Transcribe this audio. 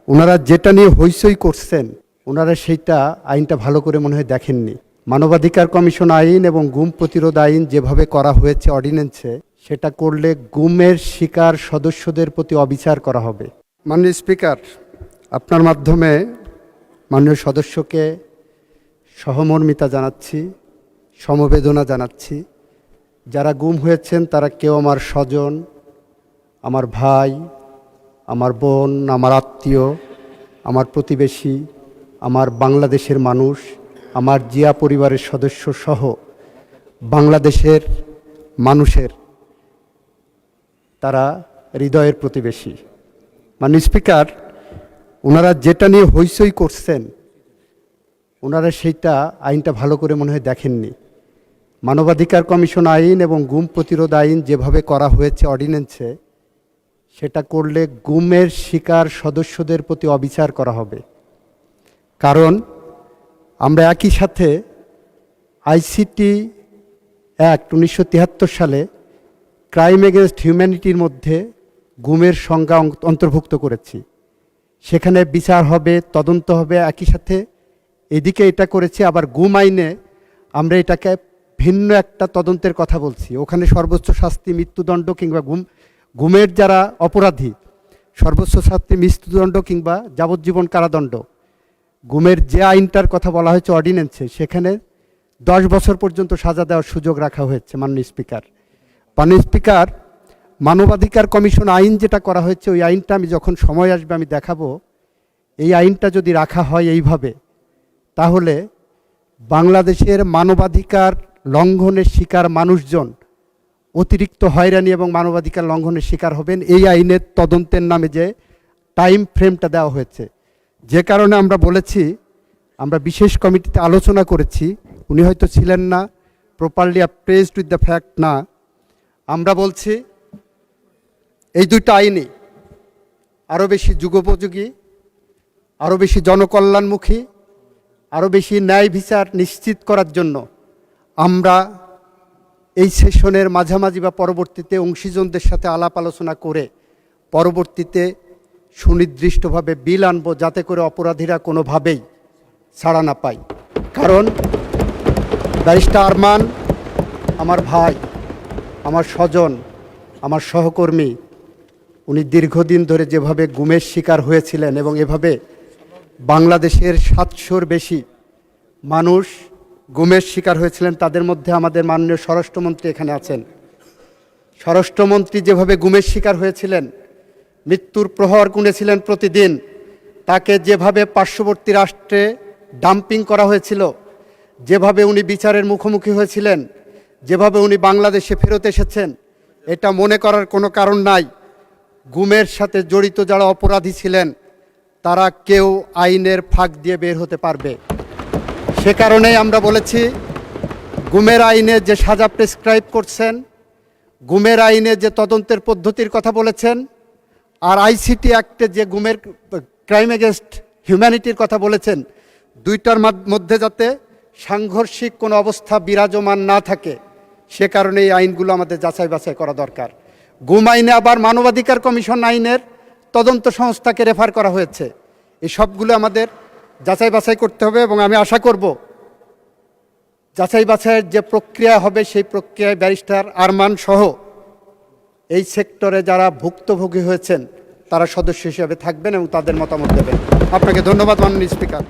ওনারা যেটা নিয়ে হইচই করছেন, ওনারা সেইটা আইনটা ভালো করে মনে হয় দেখেননি। মানবাধিকার কমিশন আইন এবং গুম প্রতিরোধ আইন যেভাবে করা হয়েছে অর্ডিন্যান্সে, সেটা করলে গুমের শিকার সদস্যদের প্রতি অবিচার করা হবে। মাননীয় স্পিকার, আপনার মাধ্যমে মাননীয় সদস্যকে সহমর্মিতা জানাচ্ছি, সমবেদনা জানাচ্ছি। যারা গুম হয়েছেন তারা কেউ আমার স্বজন, আমার ভাই, আমার বোন, আমার আত্মীয়, আমার প্রতিবেশী, আমার বাংলাদেশের মানুষ, আমার জিয়া পরিবারের সদস্য সহ বাংলাদেশের মানুষের তারা হৃদয়ের প্রতিবেশী। মাননীয় স্পিকার, ওনারা যেটা নিয়ে হইচই করছেন, ওনারা সেইটা আইনটা ভালো করে মনে হয় দেখেননি। মানবাধিকার কমিশন আইন এবং গুম প্রতিরোধ আইন যেভাবে করা হয়েছে অর্ডিন্যান্সে, সেটা করলে গুমের শিকার সদস্যদের প্রতি অবিচার করা হবে। কারণ আমরা একই সাথে আইসিটি অ্যাক্ট 1973 সালে ক্রাইম এগেনস্ট হিউম্যানিটির মধ্যে গুমের সংজ্ঞা অন্তর্ভুক্ত করেছি। সেখানে বিচার হবে, তদন্ত হবে। একই সাথে এদিকে এটা করেছি, আবার গুম আইনে আমরা এটাকে ভিন্ন একটা তদন্তের কথা বলছি। ওখানে সর্বোচ্চ শাস্তি মৃত্যুদণ্ড কিংবা গুমের যারা অপরাধী, সর্বোচ্চ শাস্তি মৃত্যুদণ্ড কিংবা যাবজ্জীবন কারাদণ্ড। গুমের যে আইনটার কথা বলা হয়েছে অর্ডিন্যান্সে, সেখানে 10 বছর পর্যন্ত সাজা দেওয়ার সুযোগ রাখা হয়েছে। মাননীয় স্পিকার, মানবাধিকার কমিশন আইন যেটা করা হয়েছে, ওই আইনটা আমি যখন সময় আসবে আমি দেখাবো। এই আইনটা যদি রাখা হয় এইভাবে, তাহলে বাংলাদেশের মানবাধিকার লঙ্ঘনের শিকার মানুষজন অতিরিক্ত হয়রানি এবং মানবাধিকার লঙ্ঘনের শিকার হবেন। এই আইনের তদন্তের নামে যে টাইম ফ্রেমটা দেওয়া হয়েছে, যে কারণে আমরা বলেছি, আমরা বিশেষ কমিটিতে আলোচনা করেছি, উনি হয়তো ছিলেন না, প্রপারলি অ্যাপ্রেজড উইথ দ্য ফ্যাক্ট না। আমরা বলছি এই দুইটা আইনই আরও বেশি যুগোপযোগী, আরও বেশি জনকল্যাণমুখী, আরও বেশি ন্যায় বিচার নিশ্চিত করার জন্য আমরা এই সেশনের মাঝামাঝি বা পরবর্তীতে অংশীজনদের সাথে আলাপ আলোচনা করে পরবর্তীতে সুনির্দিষ্টভাবে বিল আনব, যাতে করে অপরাধীরা কোনোভাবেই ছাড়া না পায়। কারণ ব্যারিস্টার আরমান আমার ভাই, আমার স্বজন, আমার সহকর্মী। উনি দীর্ঘদিন ধরে যেভাবে গুমের শিকার হয়েছিলেন এবং এভাবে বাংলাদেশের 700-র বেশি মানুষ গুমের শিকার হয়েছিলেন, তাদের মধ্যে আমাদের মাননীয় স্বরাষ্ট্রমন্ত্রী এখানে আছেন। স্বরাষ্ট্রমন্ত্রী যেভাবে গুমের শিকার হয়েছিলেন, মৃত্যুর প্রহর গুনেছিলেন প্রতিদিন, তাকে যেভাবে পার্শ্ববর্তী রাষ্ট্রে ডাম্পিং করা হয়েছিল, যেভাবে উনি বিচারের মুখোমুখি হয়েছিলেন, যেভাবে উনি বাংলাদেশে ফেরত এসেছেন, এটা মনে করার কোনো কারণ নাই। গুমের সাথে জড়িত যারা অপরাধী ছিলেন, তারা কেউ আইনের ফাঁক দিয়ে বের হতে পারবে। সে কারণেই আমরা বলেছি, গুমের আইনে যে সাজা প্রেসক্রাইব করছেন, গুমের আইনে যে তদন্তের পদ্ধতির কথা বলেছেন, আর আইসিটি অ্যাক্টে যে গুমের ক্রাইম এগেনস্ট হিউম্যানিটির কথা বলেছেন, দুইটার মধ্যে যাতে সাংঘর্ষিক কোনো অবস্থা বিরাজমান না থাকে, সে কারণে এই আইনগুলো আমাদের যাচাই বাছাই করা দরকার। গুম আইনে আবার মানবাধিকার কমিশন আইনের তদন্ত সংস্থাকে রেফার করা হয়েছে। এই সবগুলো আমাদের যাচাই বাছাই করতে হবে এবং আমি আশা করব যাচাই বাছাইয়ের যে প্রক্রিয়া হবে, সেই প্রক্রিয়ায় ব্যারিস্টার আরমান সহ এই সেক্টরে যারা ভুক্তভোগী হয়েছেন তারা সদস্য হিসেবে থাকবেন এবং তাদের মতামত দেবেন। আপনাকে ধন্যবাদ মাননীয় স্পিকার।